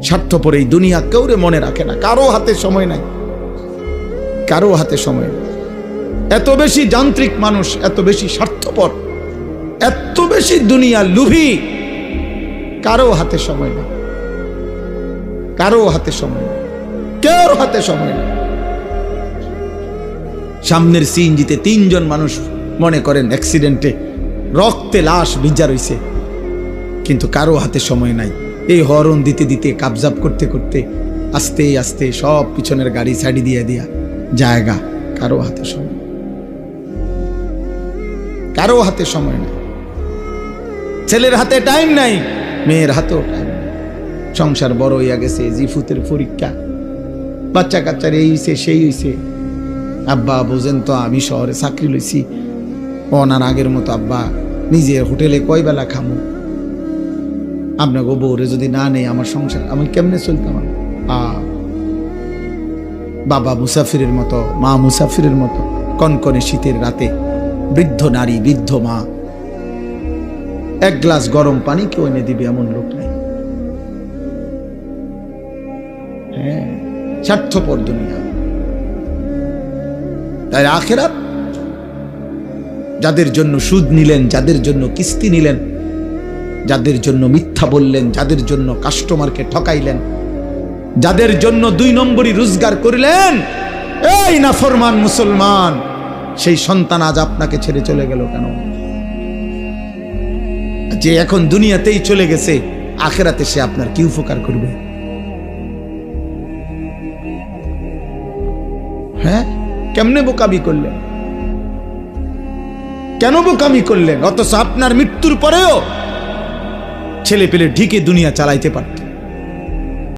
স্বার্থপর এই দুনিয়া কেউরে মনে রাখে না, কারো হাতে সময় নাই, কারো হাতে সময় নেই। এত বেশি যান্ত্রিক মানুষ, এত বেশি স্বার্থপর, এত বেশি দুনিয়া লুভি, কারো হাতে সময় নেই, কারো হাতে সময় নেই, কেউ হাতে সময় নেই। সামনের সিএনজিতে 3 জন মানুষ মনে করেন অ্যাক্সিডেন্টে রক্তে লাশ ভিজা রইছে, কিন্তু কারো হাতে সময় নাই। এই হরন দিতে দিতে কাবজাব করতে করতে আস্তে আস্তে সব পিছনের গাড়ি সাইড দিয়ে দিয়া জায়গা, কারো হাতে সময়, কারো হাতে সময় নাই। ছেলের হাতে টাইম নাই, মেয়ের হাতেও টাইম নাই। সংসার বড় হইয়া গেছে, জিফুতের পরীক্ষা, বাচ্চা কাচ্চার এই হইছে সেই হইছে। আব্বা বোঝেন তো, আমি শহরে চাকরি লইছি, ওনার আগের মতো আব্বা নিজে হোটেলে কয় বেলা খামো, আপনাকে বউরে যদি না নেই আমার সংসার আমি কেমনে চলতাম। বাবা মুসাফিরের মতো, মা মুসাফিরের মতো, কনকনে শীতের রাতে বৃদ্ধ নারী, বৃদ্ধ মা 1 গ্লাস গরম পানি কেউ এনে দিবে এমন লোক নাই। হ্যাঁ, স্বার্থপর দুনিয়া। তাই আখিরাত যাদের জন্য সুদ নিলেন, যাদের জন্য কিস্তি নিলেন, যাদের জন্য মিথ্যা বললেন, যাদের জন্য কাস্টমারকে ঠকাইলেন, যাদের জন্য 2 নম্বরই রোজগার করিলেন, এই নাফরমান মুসলমান, সেই সন্তান আজ আপনাকে ছেড়ে চলে গেল কেন? যে এখন দুনিয়াতেই চলে গেছে, আখিরাতে সে আপনার কি উপকার করবে? হ্যাঁ, কেমনে বোকামি করলেন? কেন বোকামি করলেন? অথচ আপনার মৃত্যুর পরেও ছেলে পেলে ঢিকে দুনিয়া চালাইতে পারত।